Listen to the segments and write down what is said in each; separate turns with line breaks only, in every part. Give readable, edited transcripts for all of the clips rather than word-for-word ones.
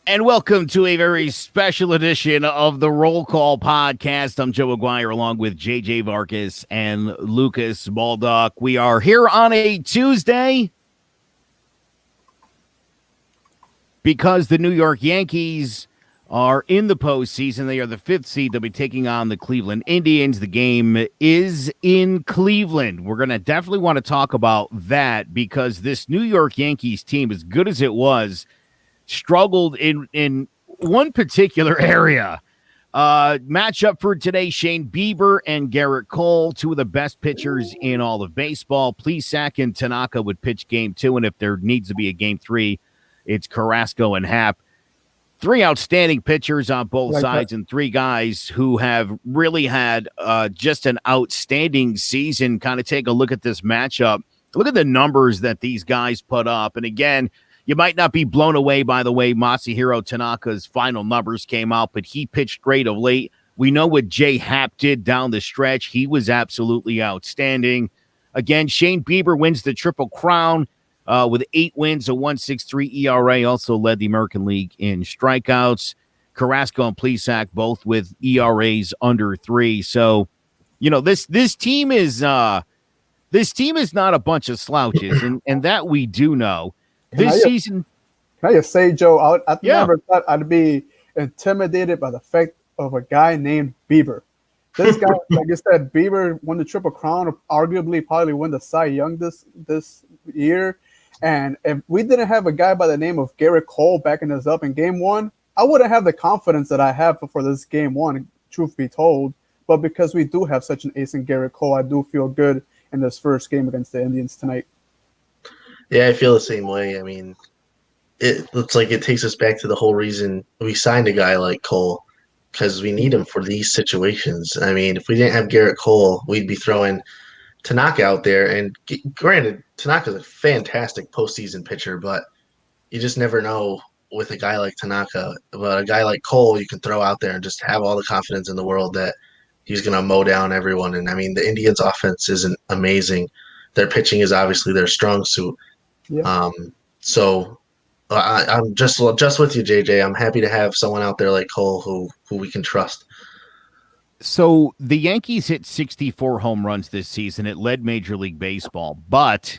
And welcome to a very special edition of the Roll Call Podcast. I'm Joe Aguirre along with JJ Vargas and Lucas Baldock. We are here on a Tuesday because the New York Yankees are in the postseason. They are the 5th seed. They'll be taking on the Cleveland Indians. The game is in Cleveland. We're going to definitely want to talk about that because this New York Yankees team, as good as it was, struggled in one particular area. Matchup for today, Shane Bieber and Garrett Cole, two of the best pitchers in all of baseball. Plesac and Tanaka would pitch game 2, and if there needs to be a game 3, it's Carassco and Happ. 3 outstanding pitchers on both sides and 3 guys who have really had just an outstanding season. Kind of take a look at this matchup. Look at the numbers that these guys put up. And again, you might not be blown away by the way Masahiro Tanaka's final numbers came out, but he pitched great of late. We know what Jay Happ did down the stretch. He was absolutely outstanding. Again, Shane Bieber wins the Triple Crown with 8 wins, a 1.63 ERA, also led the American League in strikeouts. Carassco and Plesac both with ERAs under 3. So, you know, this team is not a bunch of slouches, and that we do know. Season,
can I just say, Joe, I never thought I'd be intimidated by the fact of a guy named Bieber. This guy, like you said, Bieber won the Triple Crown, arguably probably won the Cy Young this year. And if we didn't have a guy by the name of Garrett Cole backing us up in game 1, I wouldn't have the confidence that I have for this game 1, truth be told. But because we do have such an ace in Garrett Cole, I do feel good in this first game against the Indians tonight.
Yeah, I feel the same way. I mean, it looks like it takes us back to the whole reason we signed a guy like Cole, because we need him for these situations. I mean, if we didn't have Garrett Cole, we'd be throwing Tanaka out there. And granted, Tanaka's a fantastic postseason pitcher, but you just never know with a guy like Tanaka. But a guy like Cole, you can throw out there and just have all the confidence in the world that he's going to mow down everyone. And, I mean, the Indians' offense isn't amazing. Their pitching is obviously their strong suit. Yeah. So I'm just with you, JJ. I'm happy to have someone out there like Cole who we can trust.
So the Yankees hit 64 home runs this season. It led Major League Baseball, but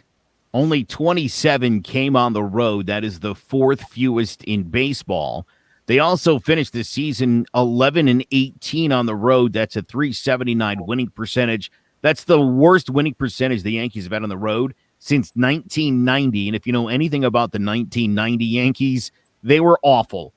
only 27 came on the road. That is the 4th fewest in baseball. They also finished the season 11-18 on the road. That's a .379 winning percentage. That's the worst winning percentage the Yankees have had on the road since 1990. And if you know anything about the 1990 Yankees, they were awful.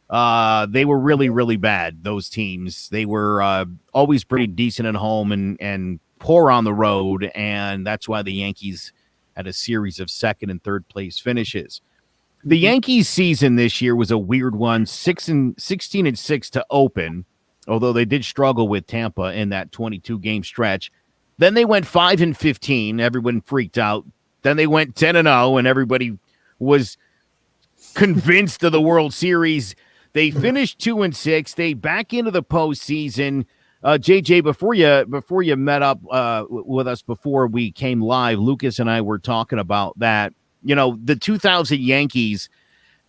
They were really, really bad, those teams. They were always pretty decent at home and poor on the road, and that's why the Yankees had a series of 2nd and 3rd place finishes. The Yankees season this year was a weird one, 16-6 to open, although they did struggle with Tampa in that 22-game stretch. Then they went 5-15. Everyone freaked out. Then they went 10-0, and everybody was convinced of the World Series. They finished 2-6. They back into the postseason. JJ, before you met up with us before we came live, Lucas and I were talking about that. You know, the 2000 Yankees,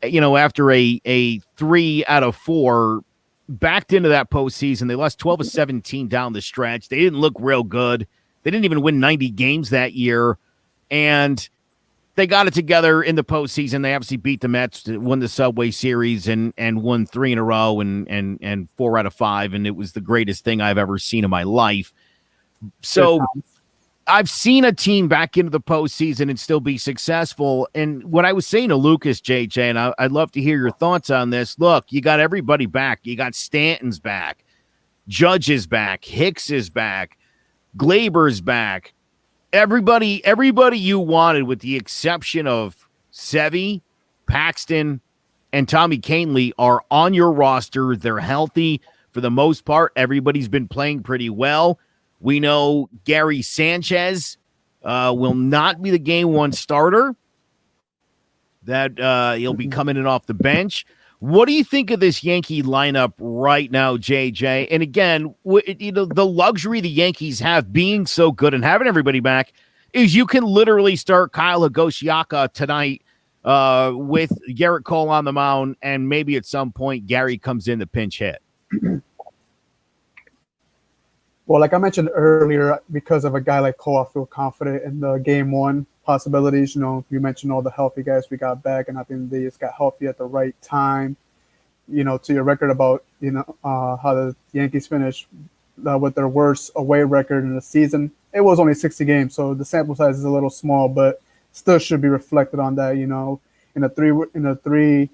you know, after a 3 out of 4, backed into that postseason. They lost 12-17 down the stretch. They didn't look real good. They didn't even win 90 games that year. And they got it together in the postseason. They obviously beat the Mets, won the Subway Series, and won 3 in a row and 4 out of 5. And it was the greatest thing I've ever seen in my life. So I've seen a team back into the postseason and still be successful. And what I was saying to Lucas, JJ, and I'd love to hear your thoughts on this. Look, you got everybody back. You got Stanton's back. Judge is back. Hicks is back. Glaber's back. Everybody you wanted, with the exception of Sevy, Paxton, and Tommy Kahnle, are on your roster. They're healthy for the most part. Everybody's been playing pretty well. We know Gary Sanchez will not be the game 1 starter. That he'll be coming in off the bench. What do you think of this Yankee lineup right now, JJ? And again, you know, the luxury the Yankees have being so good and having everybody back is you can literally start Kyle Higashioka tonight with Garrett Cole on the mound, and maybe at some point Gary comes in the pinch hit.
Well, like I mentioned earlier, because of a guy like Cole, I feel confident in the game one possibilities. You mentioned all the healthy guys we got back, and I think they just got healthy at the right time. To your record about, how the Yankees finished with their worst away record in the season. It was only 60 games, so the sample size is a little small, but still should be reflected on that. In a three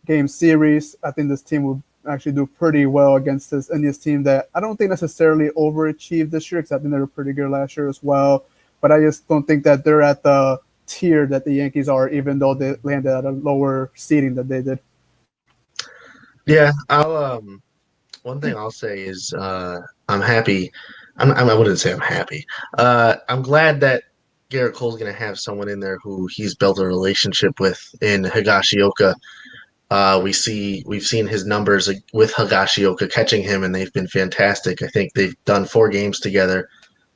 game series, I think this team will actually do pretty well against this Indians team that I don't think necessarily overachieved this year, because I think they were pretty good last year as well. But I just don't think that they're at the tier that the Yankees are, even though they landed at a lower seeding that they did.
Yeah, one thing I'll say is I'm happy. I wouldn't say I'm happy. I'm glad that Garrett Cole's going to have someone in there who he's built a relationship with in Higashioka. We've seen his numbers with Higashioka catching him, and they've been fantastic. I think they've done 4 games together,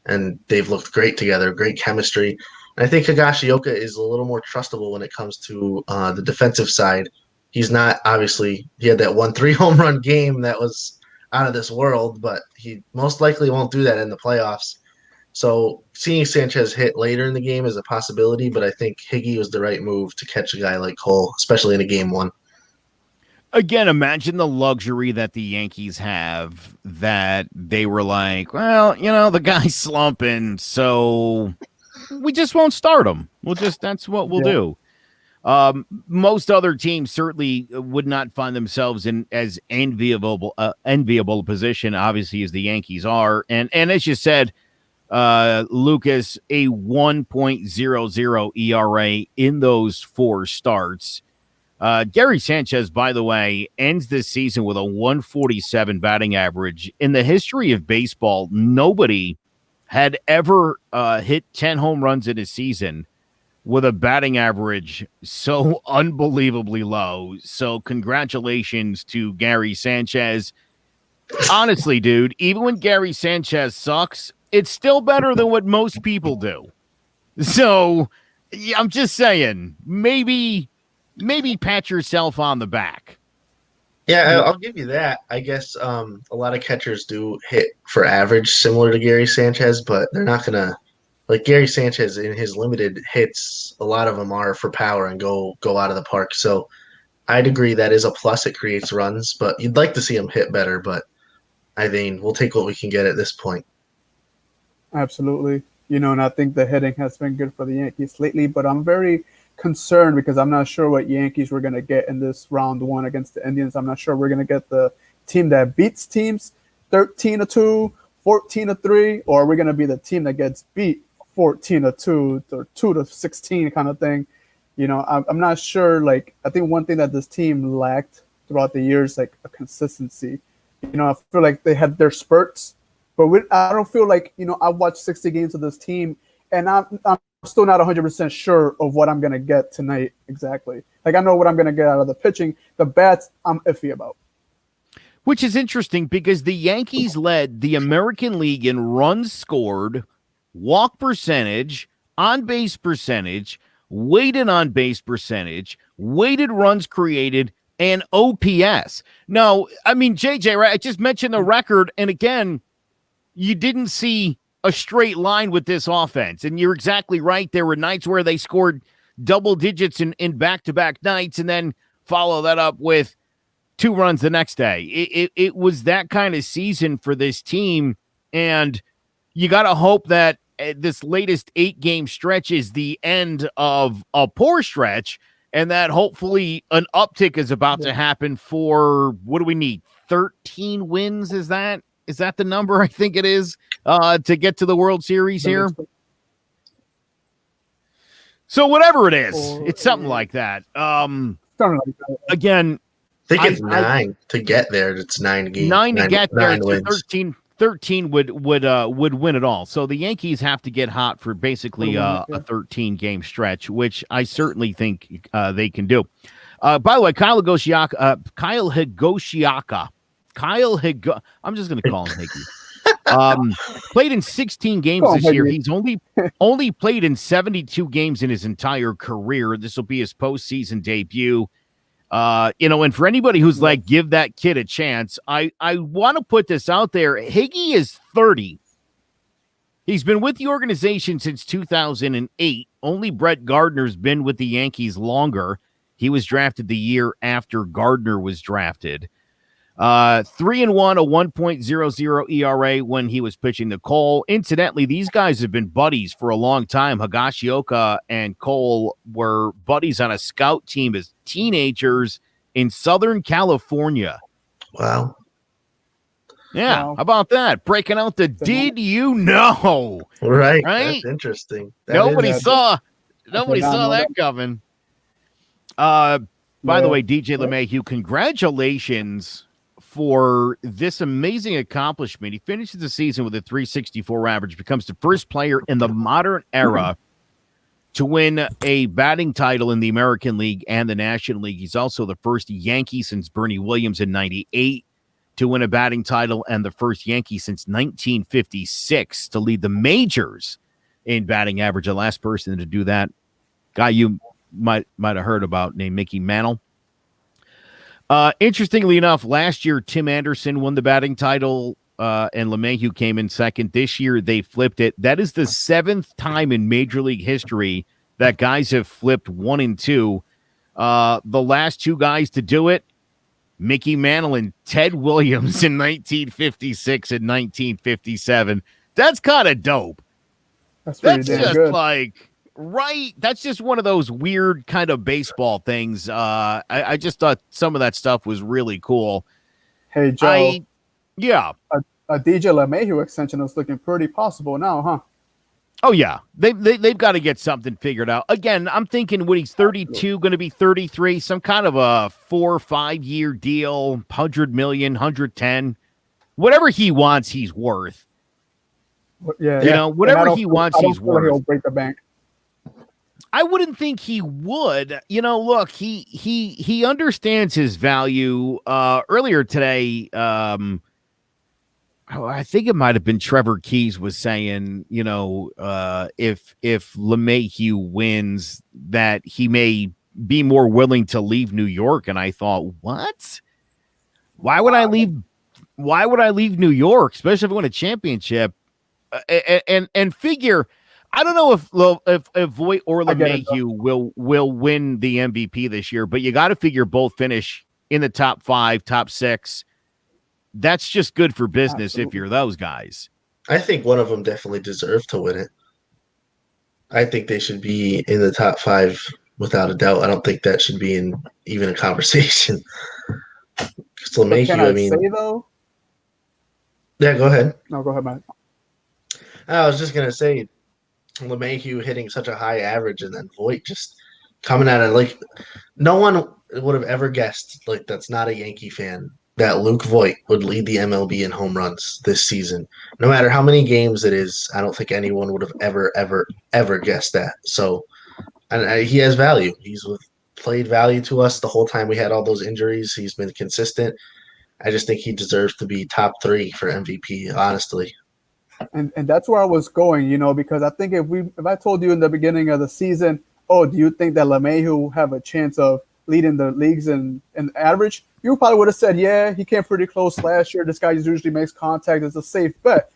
and they've looked great together, great chemistry. And I think Higashioka is a little more trustable when it comes to the defensive side. He's not, obviously, he had that 1-3 home run game that was out of this world, but he most likely won't do that in the playoffs. So seeing Sanchez hit later in the game is a possibility, but I think Higgy was the right move to catch a guy like Cole, especially in a game one.
Again, imagine the luxury that the Yankees have, that they were like, well, the guy's slumping, so we just won't start him. That's what we'll do. Most other teams certainly would not find themselves in as enviable a position, obviously, as the Yankees are. And as you said, Lucas, a 1.00 ERA in those 4 starts. Gary Sanchez, by the way, ends this season with a 147 batting average. In the history of baseball, nobody had ever hit 10 home runs in a season with a batting average so unbelievably low. So congratulations to Gary Sanchez. Honestly, dude, even when Gary Sanchez sucks, it's still better than what most people do. So yeah, I'm just saying, maybe pat yourself on the back.
Yeah, I'll give you that. I guess a lot of catchers do hit for average, similar to Gary Sanchez, but they're not going to, like Gary Sanchez in his limited hits, a lot of them are for power and go out of the park. So I'd agree that is a plus. It creates runs, but you'd like to see him hit better. But I mean, we'll take what we can get at this point.
Absolutely. And I think the hitting has been good for the Yankees lately, but I'm very concerned because I'm not sure what Yankees we're going to get in this round one against the Indians. I'm not sure we're going to get the team that beats teams 13-2, 14-3, or are we going to be the team that gets beat 14-2 or 2-16 kind of thing. I'm not sure. Like, I think one thing that this team lacked throughout the years, like a consistency. I feel like they had their spurts, but I don't feel like, I watched 60 games of this team and I'm still not 100% sure of what I'm going to get tonight exactly. Like, I know what I'm going to get out of the pitching. The bats, I'm iffy about.
Which is interesting because the Yankees led the American League in runs scored, walk percentage, on-base percentage, weighted on-base percentage, weighted runs created, and OPS. Now, I mean, JJ, right? I just mentioned the record, and again, you didn't see a straight line with this offense, and you're exactly right. There were nights where they scored double digits in back-to-back nights, and then follow that up with 2 runs the next day. It was that kind of season for this team, and you got to hope that this latest 8-game stretch is the end of a poor stretch, and that hopefully an uptick is about to happen for, what do we need, 13 wins? Is that the number? I think it is, to get to the World Series here. So whatever it is, it's something like that. Again,
I think it's 9 to get there. It's 9 games.
9 to get there.
9 wins.
13 would win it all. So the Yankees have to get hot for basically a 13-game stretch, which I certainly think they can do. By the way, Kyle Higashioka, I'm just going to call him Higgy. Played in 16 games this year. He's only played in 72 games in his entire career. This will be his postseason debut. And for anybody who's like, give that kid a chance, I want to put this out there. Higgy is 30. He's been with the organization since 2008. Only Brett Gardner's been with the Yankees longer. He was drafted the year after Gardner was drafted. 3-1, a 1.00 ERA when he was pitching to Cole. Incidentally, these guys have been buddies for a long time. Higashioka and Cole were buddies on a scout team as teenagers in Southern California.
Wow.
Yeah, how about that? Breaking out the did you know?
Right. That's interesting.
Nobody saw that coming. By the way, DJ LeMahieu, congratulations for this amazing accomplishment. He finishes the season with a 364 average, becomes the first player in the modern era to win a batting title in the American League and the National League. He's also the first Yankee since Bernie Williams in 98 to win a batting title, and the first Yankee since 1956 to lead the majors in batting average. The last person to do that, guy you might have heard about, named Mickey Mantle. Interestingly enough, last year Tim Anderson won the batting title, and LeMahieu came in second. This year they flipped it. That is the seventh time in Major League history that guys have flipped 1 and 2. The last two guys to do it, Mickey Mantle and Ted Williams in 1956 and 1957. That's kind of dope.
That's
just
good.
Like, right? That's just one of those weird kind of baseball things. I just thought some of that stuff was really cool.
Hey, Joe. A DJ LeMahieu extension is looking pretty possible now, huh?
Oh, yeah. They've got to get something figured out. Again, I'm thinking when he's 32, going to be 33, some kind of a 4 or 5 year deal, 100 million, 110, whatever he wants, he's worth.
Yeah,
whatever he wants, he's worth.
He'll break the bank.
I wouldn't think he would. Look, he understands his value. Earlier today, I think it might have been Trevor Keys was saying, if LeMahieu wins, that he may be more willing to leave New York. And I thought, what? Why would I leave? Why would I leave New York, especially if I win a championship? And figure, I don't know if Voit or LeMahieu will win the MVP this year, but you got to figure both finish in the top 5, top 6. That's just good for business. Absolutely. If you're those guys.
I think one of them definitely deserves to win it. I think they should be in the top 5 without a doubt. I don't think that should be in even a conversation. Because LeMahieu,
say, though?
Yeah, go ahead.
No, go ahead, Matt.
I was just going to say, LeMahieu hitting such a high average and then Voit just coming at it. Like, no one would have ever guessed, like, that's not a Yankee fan, that Luke Voit would lead the MLB in home runs this season. No matter how many games it is, I don't think anyone would have ever guessed that. So, and he has value. He's played value to us the whole time we had all those injuries. He's been consistent. I just think he deserves to be top 3 for MVP, honestly.
And that's where I was going, because I think if I told you in the beginning of the season, do you think that LeMahieu will have a chance of leading the leagues in average? You probably would have said, yeah, he came pretty close last year. This guy usually makes contact. It's a safe bet.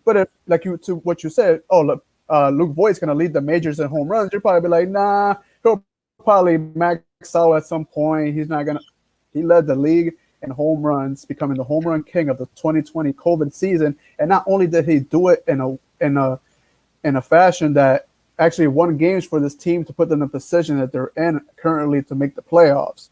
But if, to what you said, Luke Voit's going to lead the majors in home runs, you'd probably be like, nah, he'll probably max out at some point. He's not going to. He led the league in home runs, becoming the home run king of the 2020 COVID season. And not only did he do it in a fashion that actually won games for this team to put them in the position that they're in currently to make the playoffs.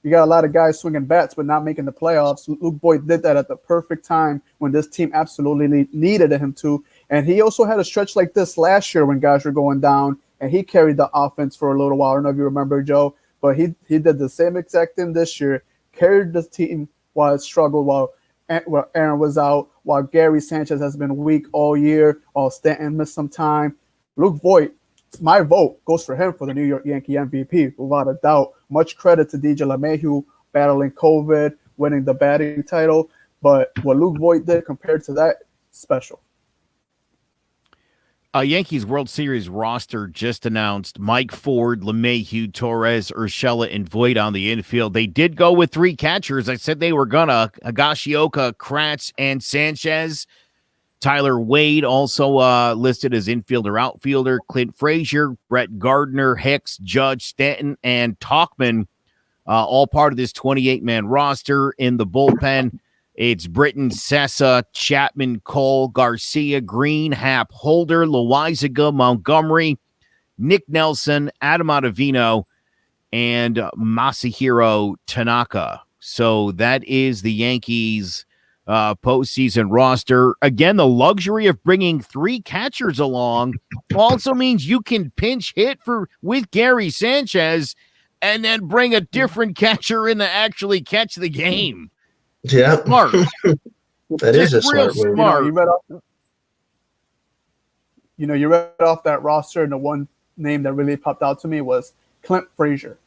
You got a lot of guys swinging bats but not making the playoffs. Luke Voit did that at the perfect time when this team absolutely needed him to. And he also had a stretch like this last year when guys were going down, and he carried the offense for a little while. I don't know if you remember, Joe, but he did the same exact thing this year, carried the team while it struggled, while Aaron was out, while Gary Sanchez has been weak all year, while Stanton missed some time. Luke Voit, my vote goes for him for the New York Yankee MVP, without a doubt. Much credit to DJ LeMahieu battling COVID, winning the batting title. But what Luke Voit did compared to that, special.
Yankees World Series roster just announced Mike Ford, LeMahieu, Torres, Urshela, and Voit on the infield. They did go with 3 catchers. I said they were gonna. Higashioka, Kratz, and Sanchez. Tyler Wade also listed as infielder, outfielder. Clint Frazier, Brett Gardner, Hicks, Judge, Stanton, and Tauchman, all part of this 28-man roster. In the bullpen, it's Britton, Sessa, Chapman, Cole, Garcia, Green, Happ, Holder, Loizaga, Montgomery, Nick Nelson, Adam Ottavino, and Masahiro Tanaka. So that is the Yankees' postseason roster. Again, the luxury of bringing 3 catchers along also means you can pinch hit with Gary Sanchez and then bring a different catcher in to actually catch the game.
Yeah,
smart.
That is a smart move.
Smart.
You read off that roster, and the one name that really popped out to me was Clint Frazier.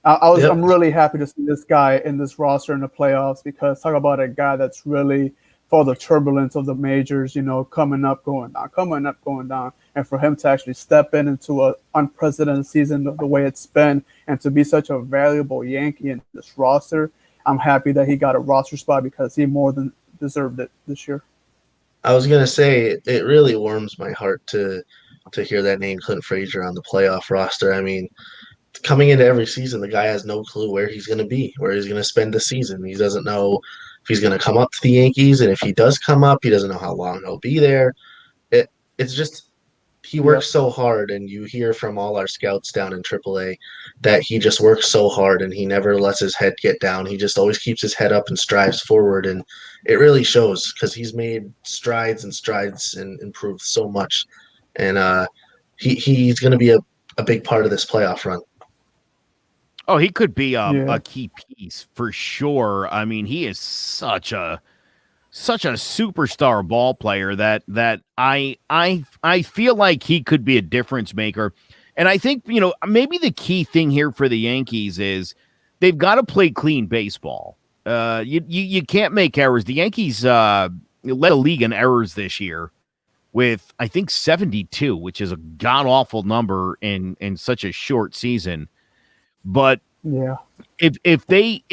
I'm really happy to see this guy in this roster in the playoffs, because talk about a guy that's really for the turbulence of the majors, coming up, going down, coming up, going down. And for him to actually step into an unprecedented season the way it's been, and to be such a valuable Yankee in this roster, I'm happy that he got a roster spot, because he more than deserved it this year.
I was going to say, it really warms my heart to hear that name, Clint Frazier, on the playoff roster. I mean, coming into every season, the guy has no clue where he's going to be, where he's going to spend the season. He doesn't know if he's going to come up to the Yankees, and if he does come up, he doesn't know how long he'll be there. It's just he works so hard, and you hear from all our scouts down in AAA that he just works so hard, and he never lets his head get down. He just always keeps his head up and strives forward, and it really shows, because he's made strides and improved so much, and he's going to be a big part of this playoff run.
Oh, he could be a key piece for sure. I mean, he is such a superstar ball player that I feel like he could be a difference maker. And I think, maybe the key thing here for the Yankees is they've got to play clean baseball. You can't make errors. The Yankees led the league in errors this year with, I think, 72, which is a god-awful number in such a short season. But if they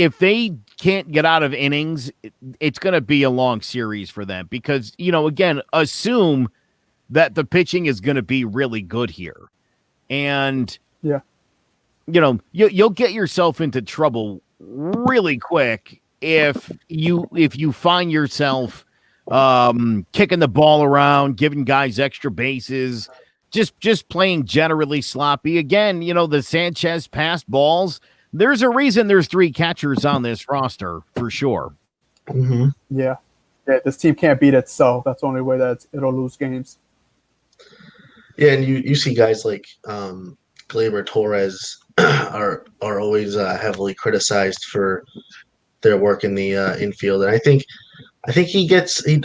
can't get out of innings, it's going to be a long series for them, because, again, assume that the pitching is going to be really good here. And, you'll get yourself into trouble really quick if you find yourself kicking the ball around, giving guys extra bases, just playing generally sloppy. Again, the Sanchez passed balls. There's a reason there's 3 catchers on this roster for sure.
Mm-hmm.
Yeah, this team can't beat itself. That's the only way that it'll lose games.
Yeah, and you see guys like Gleyber Torres are always heavily criticized for their work in the infield, and I think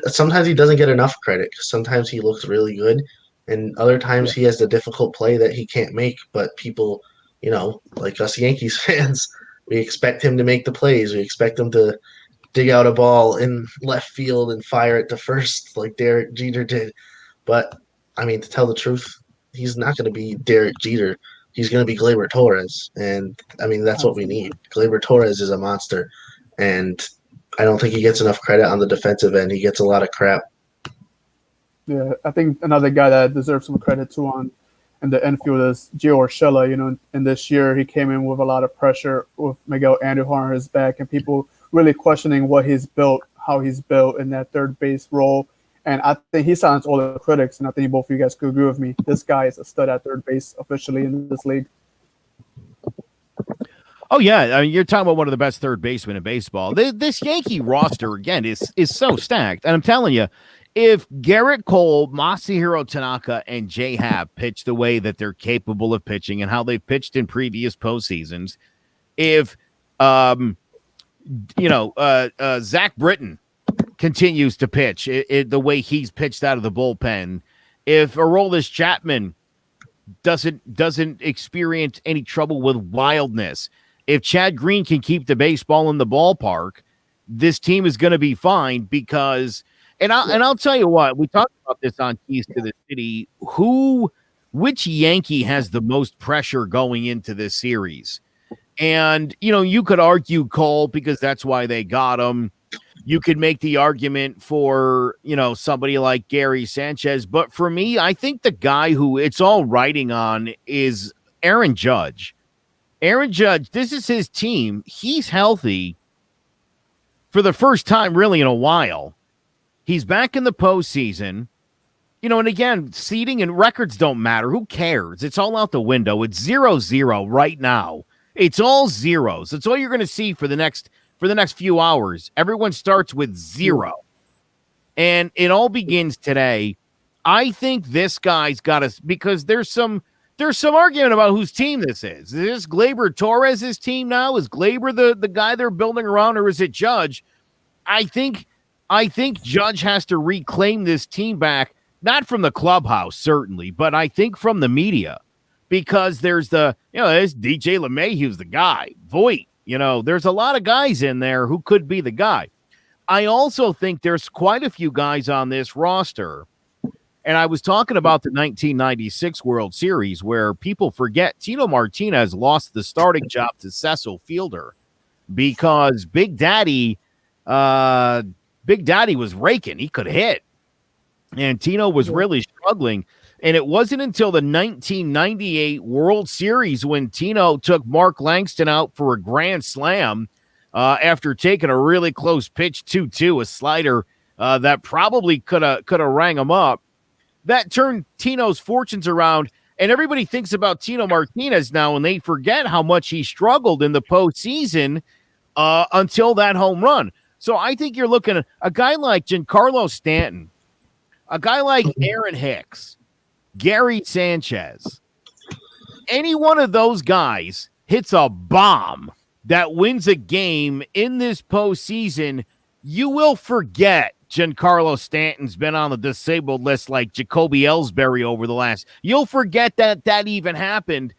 sometimes he doesn't get enough credit, because sometimes he looks really good, and other times he has the difficult play that he can't make. But people, like us Yankees fans, we expect him to make the plays. We expect him to dig out a ball in left field and fire it to first like Derek Jeter did. But, I mean, to tell the truth, he's not going to be Derek Jeter. He's going to be Gleyber Torres. And, I mean, that's what we need. Gleyber Torres is a monster. And I don't think he gets enough credit on the defensive end. He gets a lot of crap.
Yeah, I think another guy that deserves some credit too in the infield is Gio Urshela. And this year he came in with a lot of pressure with Miguel Andujar on his back, and people really questioning what he's built, how he's built in that third base role. And I think he silenced all the critics, and I think both of you guys could agree with me. This guy is a stud at third base officially in this league.
Oh, yeah. I mean, you're talking about one of the best third basemen in baseball. This Yankee roster, again, is so stacked. And I'm telling you, if Garrett Cole, Masahiro Tanaka, and J. Happ pitch the way that they're capable of pitching and how they've pitched in previous postseasons, if Zach Britton continues to pitch the way he's pitched out of the bullpen, if Aroldis Chapman doesn't experience any trouble with wildness, if Chad Green can keep the baseball in the ballpark, this team is going to be fine, because I'll tell you what, we talked about this on Keys to the City. Which Yankee has the most pressure going into this series? And, you could argue Cole because that's why they got him. You could make the argument for, somebody like Gary Sanchez. But for me, I think the guy who it's all riding on is Aaron Judge. Aaron Judge, this is his team. He's healthy for the first time really in a while. He's back in the postseason. And again, seeding and records don't matter. Who cares? It's all out the window. It's 0-0 right now. It's all zeros. That's all you're going to see for the next few hours. Everyone starts with 0. And it all begins today. I think this guy's got us because there's some argument about whose team this is. Is this Gleyber Torres' team now? Is Gleyber the guy they're building around, or is it Judge? I think Judge has to reclaim this team back, not from the clubhouse, certainly, but I think from the media, because there's there's DJ LeMahieu's the guy. Voit, there's a lot of guys in there who could be the guy. I also think there's quite a few guys on this roster. And I was talking about the 1996 World Series where people forget Tino Martinez lost the starting job to Cecil Fielder because Big Daddy was raking. He could hit. And Tino was really struggling. And it wasn't until the 1998 World Series when Tino took Mark Langston out for a grand slam after taking a really close pitch 2-2, a slider that probably could have rang him up. That turned Tino's fortunes around, and everybody thinks about Tino Martinez now, and they forget how much he struggled in the postseason until that home run. So I think you're looking at a guy like Giancarlo Stanton, a guy like Aaron Hicks, Gary Sanchez. Any one of those guys hits a bomb that wins a game in this postseason, you will forget Giancarlo Stanton's been on the disabled list like Jacoby Ellsbury over the last. You'll forget that even happened.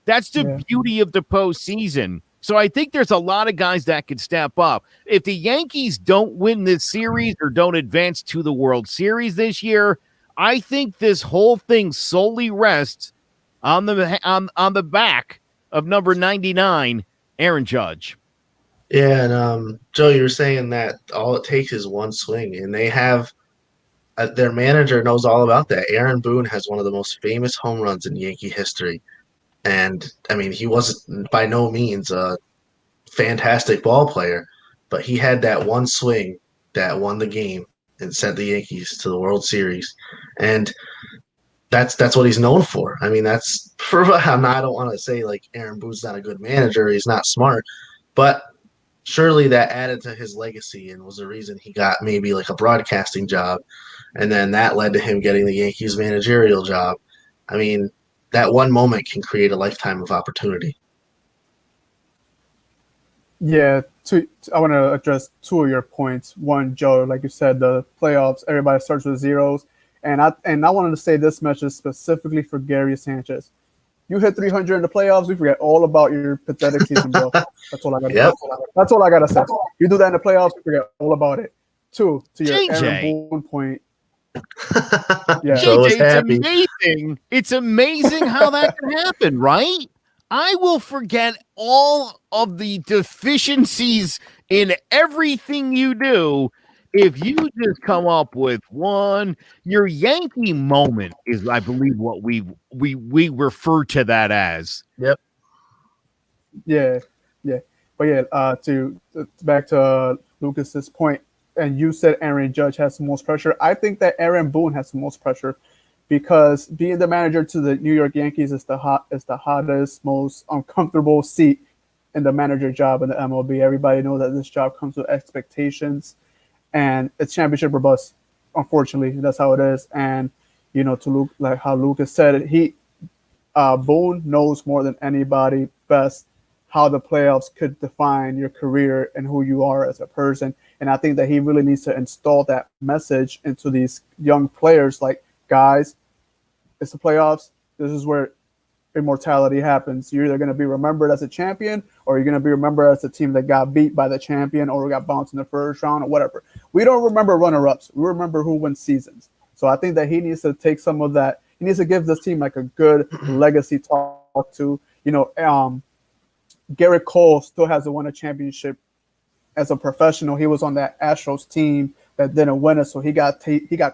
That's the beauty of the postseason. So I think there's a lot of guys that could step up. If the Yankees don't win this series or don't advance to the World Series this year, I think this whole thing solely rests on the back of number 99, Aaron Judge.
Yeah, and Joe, you were saying that all it takes is one swing, and they have their manager knows all about that. Aaron Boone has one of the most famous home runs in Yankee history, and I mean he was by no means a fantastic ball player, but he had that one swing that won the game and sent the Yankees to the World Series, and that's what he's known for. I mean, I don't want to say like Aaron Boone's not a good manager, he's not smart, but surely that added to his legacy and was the reason he got maybe like a broadcasting job. And then that led to him getting the Yankees managerial job. I mean, that one moment can create a lifetime of opportunity.
Yeah, I want to address two of your points. One, Joe, like you said, the playoffs, everybody starts with zeros. And I wanted to say this message specifically for Gary Sanchez. You hit 300 in the playoffs, we forget all about your pathetic season, bro. That's all I got to say. That's all I got to say. You do that in the playoffs, we forget all about it. Two, to your Aaron Boone point.
Yeah. JJ, it's amazing. It's amazing how that can happen, right? I will forget all of the deficiencies in everything you do if you just come up with one. Your Yankee moment is, I believe, what we refer to that as.
Yep.
Yeah. But yeah, to back to Lucas's point, and you said Aaron Judge has the most pressure. I think that Aaron Boone has the most pressure because being the manager to the New York Yankees is the hottest, most uncomfortable seat in the manager job in the MLB. Everybody knows that this job comes with expectations. And it's championship or bust. Unfortunately, that's how it is. And to Luke, like how Lucas said it, Boone knows more than anybody best how the playoffs could define your career and who you are as a person. And I think that he really needs to install that message into these young players. Like, guys, it's the playoffs. This is where immortality happens. You're either going to be remembered as a champion, or you're going to be remembered as a team that got beat by the champion or got bounced in the first round or whatever. We don't remember runner-ups. We remember who wins seasons. So I think that he needs to take some of that. He needs to give this team like a good legacy talk to. Garrett Cole still hasn't won a championship as a professional. He was on that Astros team that didn't win it, so he got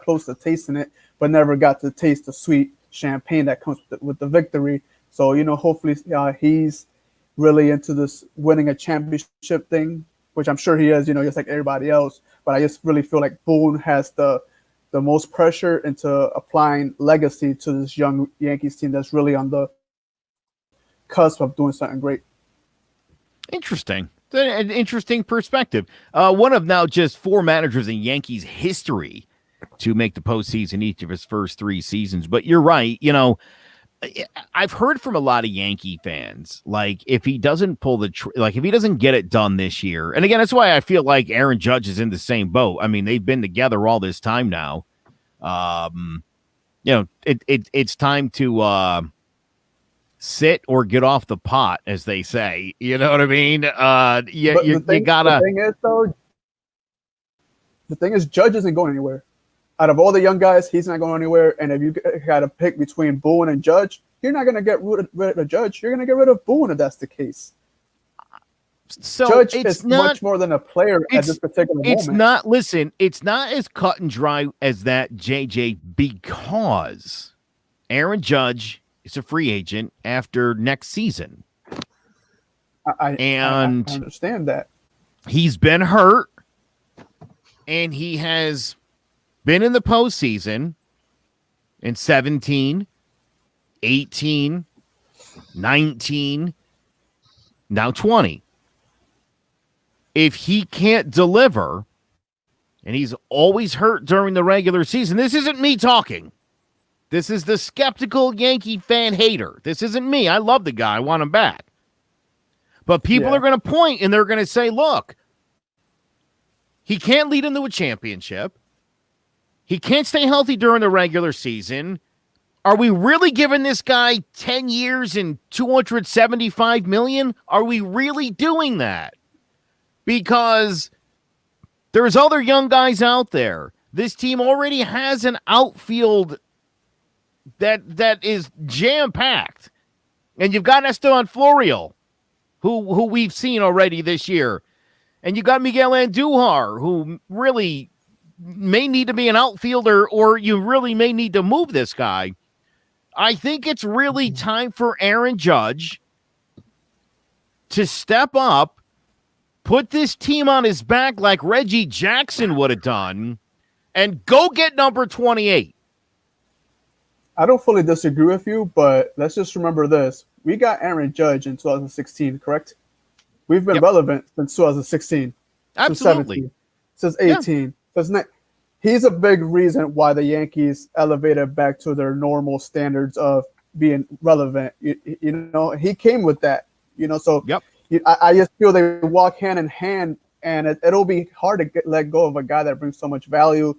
close to tasting it, but never got to taste the sweet champagne that comes with the victory. So, hopefully he's really into this winning a championship thing, which I'm sure he is, just like everybody else. But I just really feel like Boone has the most pressure into applying legacy to this young Yankees team that's really on the cusp of doing something great.
Interesting. An interesting perspective. One of now just 4 managers in Yankees history to make the postseason each of his first 3 seasons. But you're right. I've heard from a lot of Yankee fans, like if he doesn't pull if he doesn't get it done this year, and again, that's why I feel like Aaron Judge is in the same boat. I mean, they've been together all this time now. It's time to sit or get off the pot, as they say. You know what I mean? You gotta.
The thing is, Judge isn't going anywhere. Out of all the young guys, he's not going anywhere. And if you got to pick between Boone and Judge, you're not going to get rid of Judge. You're going to get rid of Boone if that's the case.
So
Judge is much more than a player at this particular moment.
It's not as cut and dry as that, JJ, because Aaron Judge is a free agent after next season.
I understand that.
He's been hurt, and he has been in the postseason in 17, 18, 19, now 20. If he can't deliver, and he's always hurt during the regular season, this isn't me talking. This is the skeptical Yankee fan hater. This isn't me. I love the guy. I want him back. But people are going to point, and they're going to say, look, he can't lead into a championship. He can't stay healthy during the regular season. Are we really giving this guy 10 years and $275 million? Are we really doing that? Because there's other young guys out there. This team already has an outfield that is jam-packed. And you've got Esteban Florial, who we've seen already this year. And you got Miguel Andujar, who really may need to be an outfielder, or you really may need to move this guy. I think it's really time for Aaron Judge to step up, put this team on his back like Reggie Jackson would have done, and go get number 28.
I don't fully disagree with you, but let's just remember this. We got Aaron Judge in 2016, correct? We've been relevant since 2016.
Absolutely.
Since 18. He's a big reason why the Yankees elevated back to their normal standards of being relevant. He came with that. So I just feel they walk hand in hand, and it'll be hard to let go of a guy that brings so much value,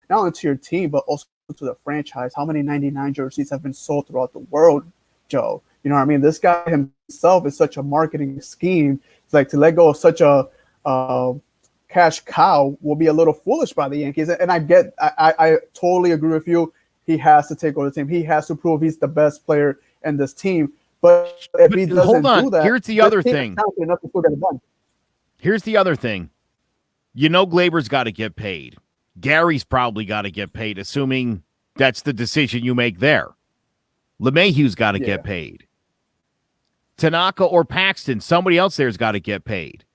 not only to your team, but also to the franchise. How many 99 jerseys have been sold throughout the world, Joe? You know what I mean? This guy himself is such a marketing scheme. It's like to let go of such a cash cow will be a little foolish by the Yankees. And I totally agree with you. He has to take over the team. He has to prove he's the best player in this team. But if he doesn't do that,
here's the other thing. Here's the other thing. Glaber's got to get paid. Gary's probably got to get paid, assuming that's the decision you make there. LeMahieu's got to get paid. Tanaka or Paxton, somebody else there's got to get paid.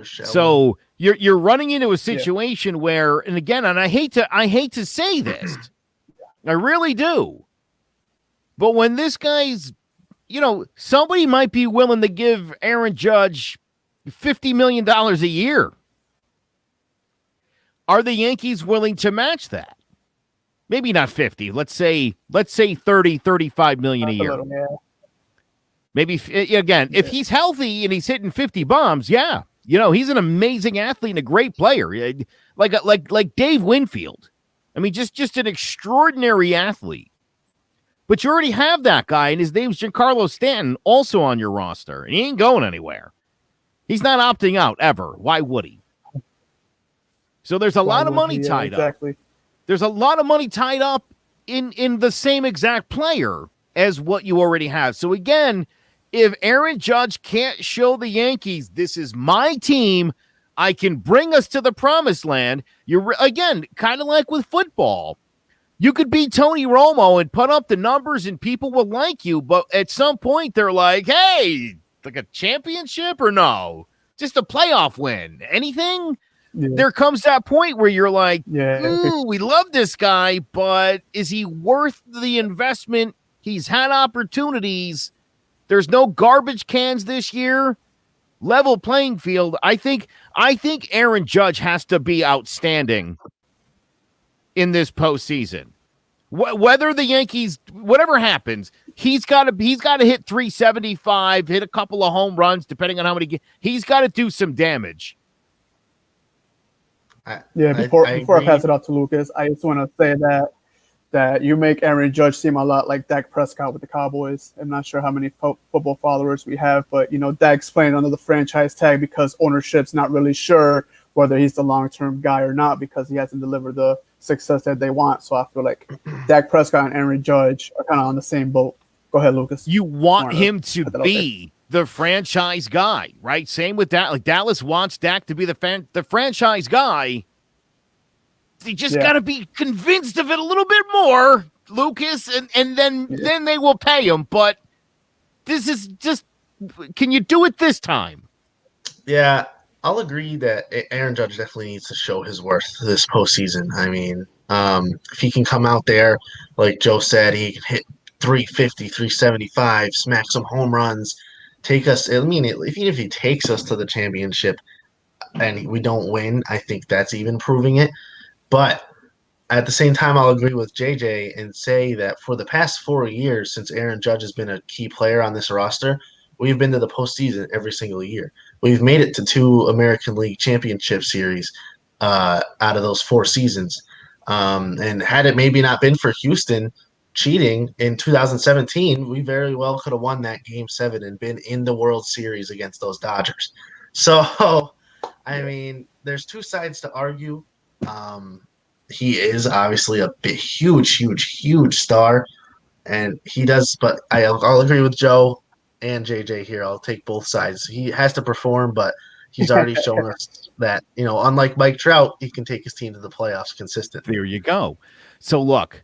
So you're running into a situation where, and again, and I hate to say this, I really do, but when this guy's, somebody might be willing to give Aaron Judge $50 million a year. Are the Yankees willing to match that? Maybe not 50. Let's say 30, 35 million a year. Maybe again, if he's healthy and he's hitting 50 bombs, he's an amazing athlete and a great player, like Dave Winfield. I mean, just an extraordinary athlete. But you already have that guy, and his name's Giancarlo Stanton, also on your roster, and he ain't going anywhere. He's not opting out ever. Why would he? So there's a lot of money tied up. There's a lot of money tied up in the same exact player as what you already have. So again, if Aaron Judge can't show the Yankees, this is my team, I can bring us to the promised land. You're again, kind of like with football. You could be Tony Romo and put up the numbers and people will like you, but at some point they're like, hey, like a championship or no? Just a playoff win. Anything? Yeah. There comes that point where you're like, we love this guy, but is he worth the investment? He's had opportunities. There's no garbage cans this year. Level playing field. I think Aaron Judge has to be outstanding in this postseason. Whether the Yankees, whatever happens, he's got to hit 375, hit a couple of home runs, depending on how many. He's got to do some damage.
Before I pass it out to Lucas, I just want to say that you make Aaron Judge seem a lot like Dak Prescott with the Cowboys. I'm not sure how many football followers we have, but Dak's playing under the franchise tag because ownership's not really sure whether he's the long-term guy or not because he hasn't delivered the success that they want. So I feel like Dak Prescott and Aaron Judge are kind of on the same boat. Go ahead, Lucas.
You want him to be the franchise guy, right? Same with that. Like Dallas wants Dak to be the franchise guy. They just got to be convinced of it a little bit more, Lucas, and then they will pay him. But this is just, can you do it this time?
Yeah, I'll agree that Aaron Judge definitely needs to show his worth this postseason. I mean, if he can come out there, like Joe said, he can hit 350, 375, smack some home runs, take us. I mean, even if he takes us to the championship and we don't win, I think that's even proving it. But at the same time, I'll agree with JJ and say that for the past 4 years, since Aaron Judge has been a key player on this roster, we've been to the postseason every single year. We've made it to 2 American League Championship Series out of those 4 seasons. And had it maybe not been for Houston cheating in 2017, we very well could have won that Game 7 and been in the World Series against those Dodgers. So, I mean, there's 2 sides to argue. He is obviously a big, huge star, and he does. But I'll agree with Joe and JJ here. I'll take both sides. He has to perform, but he's already shown us that unlike Mike Trout, he can take his team to the playoffs consistently.
There you go. So look,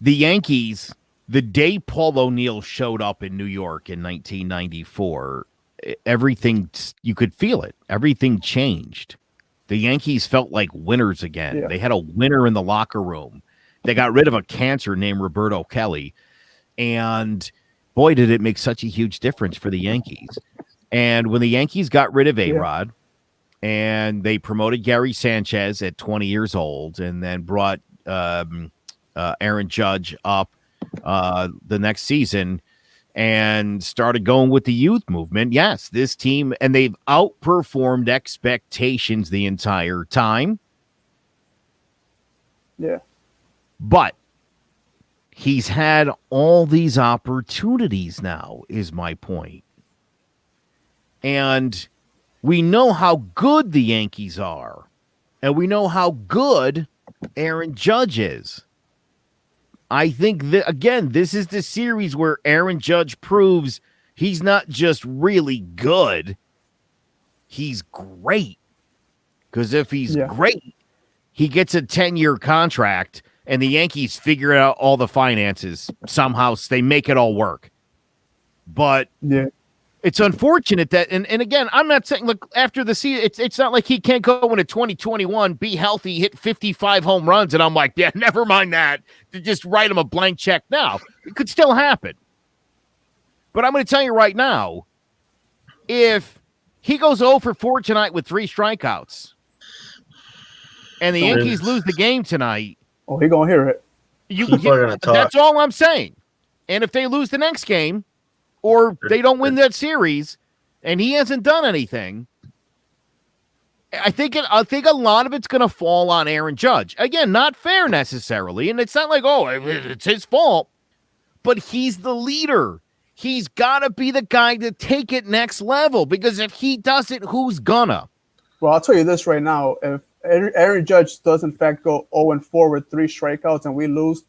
the Yankees, the day Paul O'Neill showed up in New York in 1994, everything, you could feel it. Everything changed. The Yankees felt like winners again. Yeah. They had a winner in the locker room. They got rid of a cancer named Roberto Kelly. And boy, did it make such a huge difference for the Yankees. And when the Yankees got rid of A-Rod and they promoted Gary Sanchez at 20 years old and then brought Aaron Judge up the next season and started going with the youth movement. Yes, this team, and they've outperformed expectations the entire time.
Yeah.
But he's had all these opportunities now, is my point. And we know how good the Yankees are. And we know how good Aaron Judge is. I think that, again, this is the series where Aaron Judge proves he's not just really good, he's great. Because if he's great, he gets a 10-year contract, and the Yankees figure out all the finances. Somehow they make it all work. But it's unfortunate that, and again, I'm not saying, look, after the season, it's not like he can't go into 2021, be healthy, hit 55 home runs, and I'm like, yeah, never mind that. Just write him a blank check now. It could still happen. But I'm going to tell you right now, if he goes 0 for 4 tonight with 3 strikeouts, and the Yankees lose the game tonight,
he going to hear it.
People are going to talk.
That's all I'm saying. And if they lose the next game, or they don't win that series, and he hasn't done anything, I think a lot of it's going to fall on Aaron Judge. Again, not fair necessarily, and it's not like, oh, it's his fault, but he's the leader. He's got to be the guy to take it next level, because if he doesn't, who's gonna?
Well, I'll tell you this right now. If Aaron Judge does in fact go 0-4 with 3 strikeouts and we lose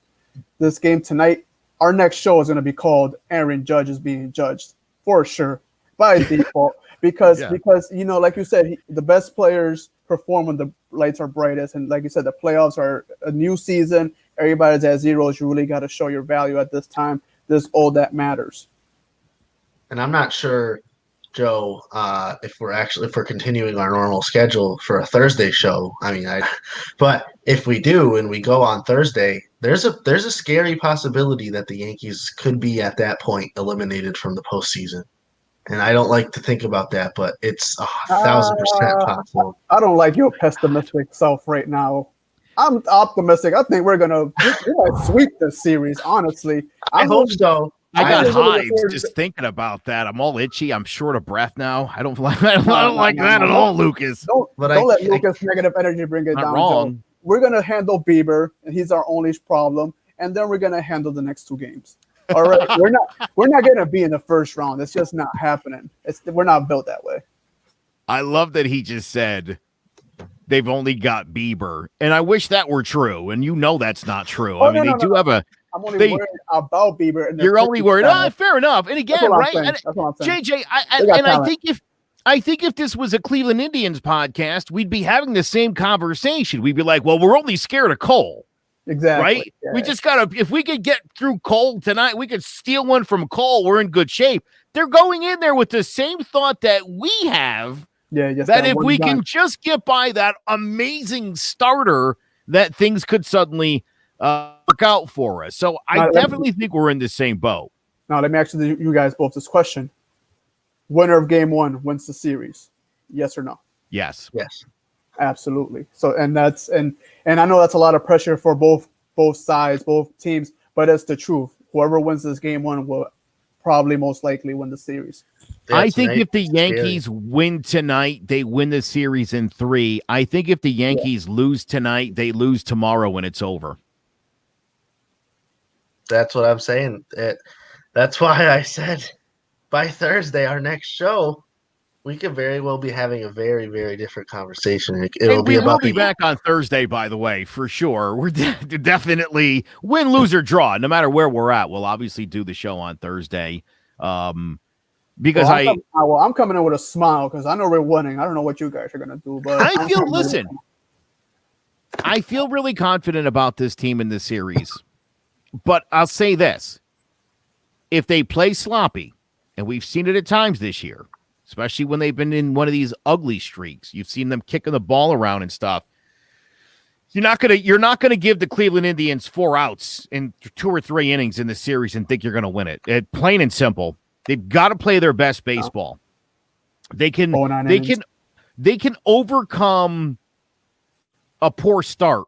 this game tonight, our next show is going to be called Aaron Judge is being judged for sure by default. Because like you said, the best players perform when the lights are brightest, and like you said, the playoffs are a new season. Everybody's at zeros. You really got to show your value at this time. This all that matters.
And I'm not sure, Joe, if we're continuing our normal schedule for a Thursday show. But if we do and we go on Thursday, there's a scary possibility that the Yankees could be at that point eliminated from the postseason. And I don't like to think about that, but it's 1,000% possible.
I don't like your pessimistic self right now. I'm optimistic. I think we're gonna sweep this series. Honestly,
I hope so.
I got hives just thinking about that. I'm all itchy. I'm short of breath now. I don't like that at all, Lucas.
Don't let Lucas' negative energy bring it down.
Wrong.
Joe. We're gonna handle Bieber, and he's our only problem, and then we're gonna handle the next 2 games. All right, we're not gonna be in the first round. It's just not happening. We're not built that way.
I love that he just said they've only got Bieber, and I wish that were true. And that's not true.
Oh,
they do have a.
I'm only worried about Bieber. And
you're only worried. Fair enough. And again, right?
That's what I'm saying.
JJ, I think if this was a Cleveland Indians podcast, we'd be having the same conversation. We'd be like, well, we're only scared of Cole.
Exactly.
Right? Yeah. We just got to, if we could get through Cole tonight, we could steal one from Cole. We're in good shape. They're going in there with the same thought that we have.
Yeah.
That if we can just get by that amazing starter, that things could suddenly work out for us. So I definitely think we're in the same boat.
Now, let me ask you guys both this question. Winner of game 1 wins the series. Yes or no?
Yes.
Absolutely. So, and I know that's a lot of pressure for both sides, both teams, but it's the truth. Whoever wins this game 1 will probably most likely win the series.
I think if the Yankees win tonight, they win the series in 3. I think if the Yankees lose tonight, they lose tomorrow when it's over.
That's what I'm saying. That's why I said by Thursday, our next show, we could very well be having a very, very different conversation.
We'll be back on Thursday, by the way, for sure. We're definitely win, lose, or draw. No matter where we're at, we'll obviously do the show on Thursday. Because
I'm coming in with a smile because I know we're winning. I don't know what you guys are going to do, but
I feel really confident about this team in this series. But I'll say this. If they play sloppy, and we've seen it at times this year, especially when they've been in one of these ugly streaks. You've seen them kicking the ball around and stuff. You're not gonna give the Cleveland Indians 4 outs in 2 or 3 innings in the series and think you're gonna win it. Plain and simple. They've got to play their best baseball. They can overcome a poor start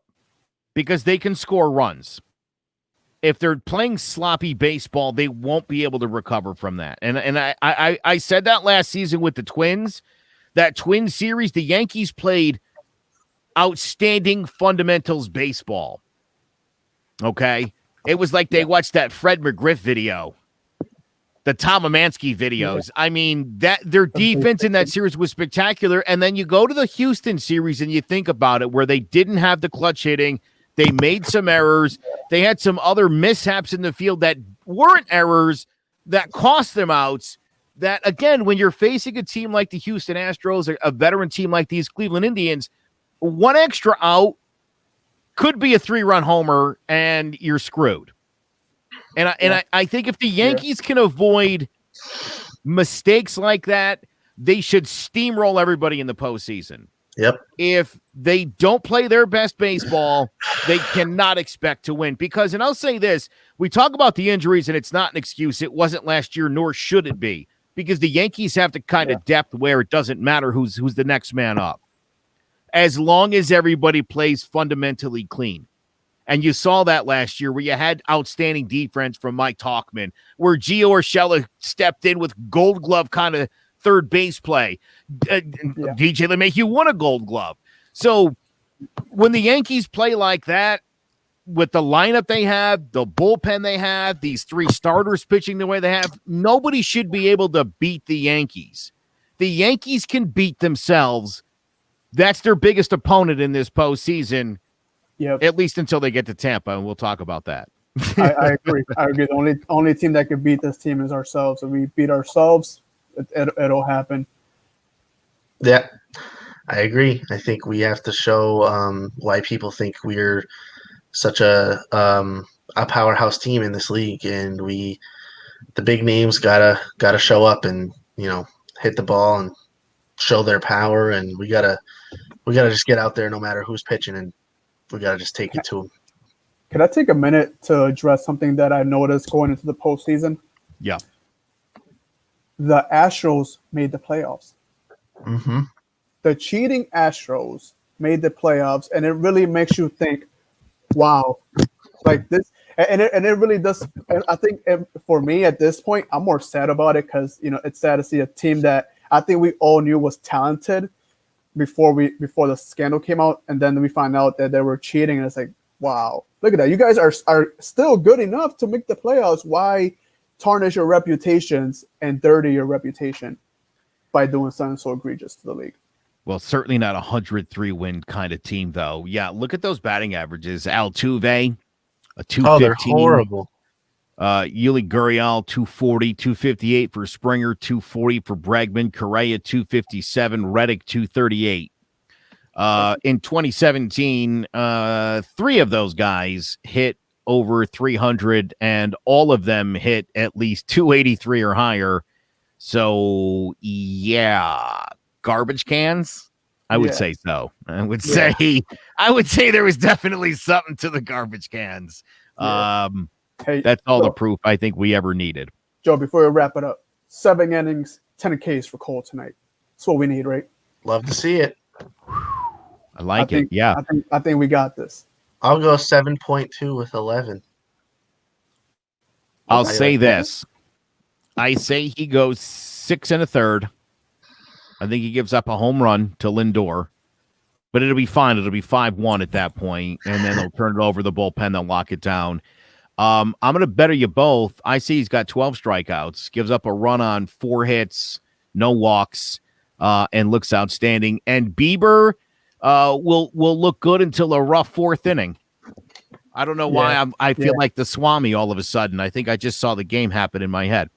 because they can score runs. If they're playing sloppy baseball, they won't be able to recover from that. And I said that last season with the Twins, that Twins series, the Yankees played outstanding fundamentals baseball. Okay? It was like they watched that Fred McGriff video, the Tom Amansky videos. I mean, that their defense in that series was spectacular. And then you go to the Houston series and you think about it, where they didn't have the clutch hitting. They made some errors. They had some other mishaps in the field that weren't errors that cost them outs. That, again, when you're facing a team like the Houston Astros, a veteran team like these Cleveland Indians, 1 extra out could be a 3-run homer and you're screwed. And I think if the Yankees can avoid mistakes like that, they should steamroll everybody in the postseason.
Yep.
If they don't play their best baseball, they cannot expect to win. Because, and I'll say this, we talk about the injuries, and it's not an excuse. It wasn't last year, nor should it be. Because the Yankees have the kind of depth where it doesn't matter who's the next man up. As long as everybody plays fundamentally clean. And you saw that last year where you had outstanding defense from Mike Tauchman, where Gio Urshela stepped in with gold glove kind of third base play. DJ LeMahieu won a Gold Glove. So when the Yankees play like that, with the lineup they have, the bullpen they have, these three starters pitching the way they have, nobody should be able to beat the Yankees. The Yankees can beat themselves. That's their biggest opponent in this postseason, at least until they get to Tampa, and we'll talk about that.
I agree. The only team that can beat this team is ourselves. If we beat ourselves, it'll happen.
Yeah, I agree. I think we have to show why people think we're such a powerhouse team in this league, and the big names gotta show up and hit the ball and show their power, and we gotta just get out there no matter who's pitching, and we gotta just take it to them.
Could I take a minute to address something that I noticed going into the postseason?
Yeah,
the Astros made the playoffs.
Mm-hmm.
The cheating Astros made the playoffs, and it really makes you think, wow, like this, and it really does. I think for me at this point, I'm more sad about it because it's sad to see a team that I think we all knew was talented before the scandal came out, and then we find out that they were cheating, and it's like, wow, look at that! You guys are still good enough to make the playoffs. Why tarnish your reputations and dirty your reputation by doing something so egregious to the league?
Well, certainly not a 103-win kind of team, though. Yeah, look at those batting averages. Altuve, a 215.
Oh, they're horrible.
Yuli Gurriel, 240, 258 for Springer, 240 for Bregman, Correa, 257, Reddick, 238. In 2017, three of those guys hit over 300, and all of them hit at least 283 or higher. So, yeah. Garbage cans? I would say so. I would say there was definitely something to the garbage cans.
Hey,
that's all the proof I think we ever needed.
Joe, before we wrap it up, 7 innings, 10 Ks for Cole tonight. That's what we need, right?
Love to see it.
I like it. Yeah.
I think we got this.
I'll go 7.2 with 11.
I'll say this. I say he goes 6 1/3. I think he gives up a home run to Lindor, but it'll be fine. It'll be 5-1 at that point, and then they'll turn it over the bullpen. They'll lock it down. I'm going to better you both. I see he's got 12 strikeouts, gives up a run on 4 hits, no walks, and looks outstanding. And Bieber will look good until a rough 4th inning. I don't know why I feel like the Swami all of a sudden. I think I just saw the game happen in my head.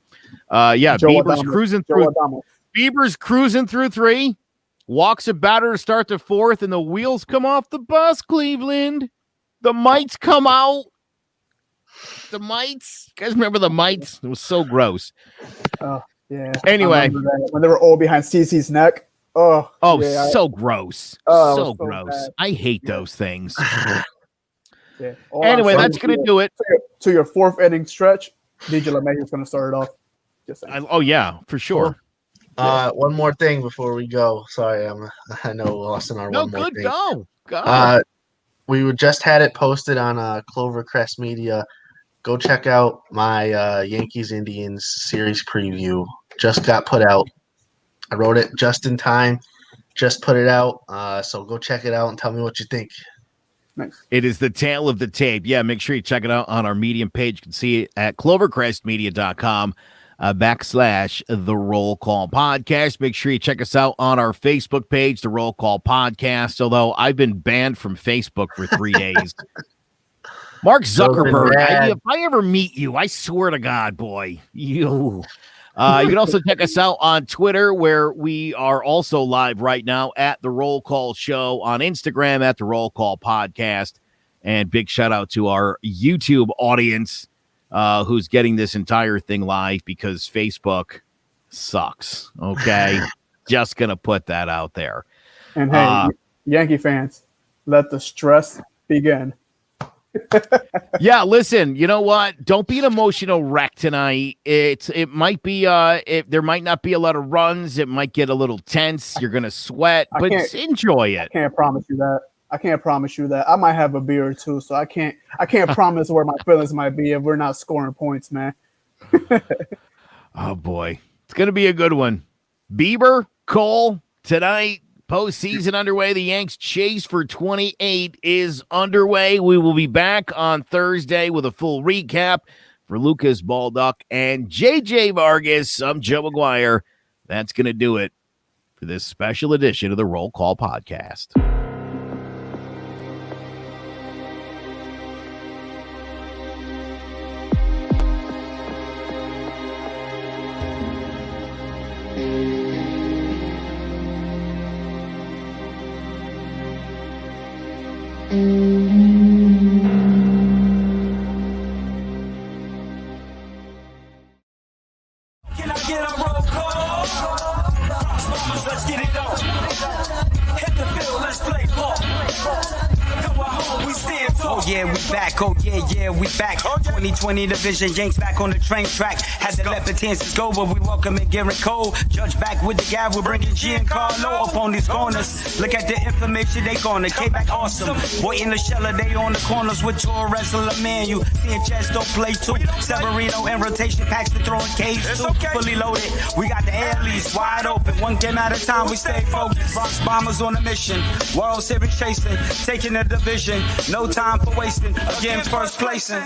Bieber's cruising through. Bieber's cruising through 3, walks a batter to start the 4th, and the wheels come off the bus, Cleveland. The mites come out. The mites. You guys remember the mites? It was so gross.
Oh, yeah.
Anyway.
When they were all behind CeCe's neck.
So gross. So gross.
Bad.
I hate those things.
Anyway,
that's going to do it.
To your 4th inning stretch, DJ LeMahieu is going to start it off.
For sure.
One more thing before we go. Sorry, I know we lost in our one more thing.
Go.
We just had it posted on Clovercrest Media. Go check out my Yankees Indians series preview. Just got put out. I wrote it just in time. Just put it out. So go check it out and tell me what you think.
Nice.
It is the tale of the tape. Yeah, make sure you check it out on our Medium page. You can see it at clovercrestmedia.com. /The Roll Call Podcast. Make sure you check us out on our Facebook page, The Roll Call Podcast, although I've been banned from Facebook for 3 days. Mark Zuckerberg, if I ever meet you, I swear to God, boy, you. You can also check us out on Twitter, where we are also live right now at The Roll Call Show, on Instagram at The Roll Call Podcast, and big shout out to our YouTube audience, who's getting this entire thing live because Facebook sucks. Okay. Just going to put that out there.
And hey, Yankee fans, let the stress begin.
Yeah, listen, you know what? Don't be an emotional wreck tonight. It might be there might not be a lot of runs. It might get a little tense. You're going to sweat, but enjoy it.
I can't promise you that. I might have a beer or two, so I can't promise where my feelings might be if we're not scoring points, man.
Oh boy. It's going to be a good one. Bieber, Cole, tonight, postseason underway. The Yanks' chase for 28 is underway. We will be back on Thursday with a full recap. For Lucas Baldock and JJ Vargas, I'm Joe McGuire. That's going to do it for this special edition of the Roll Call Podcast.
Can I get a roll call? Let's get it on. Hit the field, let's play ball. Go home, we stand tall.
Oh yeah, we back. Oh yeah, we back. 2020 division, Yanks back on the train track. Had to let the chances go, but we welcome in Garrett Cole. Judge back with the guy, we're bringing Giancarlo up on these corners. Look at the information they gonna came back awesome. Boy in the sheller, they on the corners with Torres and LeManuel. Sanchez don't play too. Severino in rotation, Paxton throwing K's too. Fully loaded, we got the air leads wide open. One game at a time, we stay focused. Bronx Bombers on a mission. World Series chasing, taking the division. No time for wasting. Again, first placing.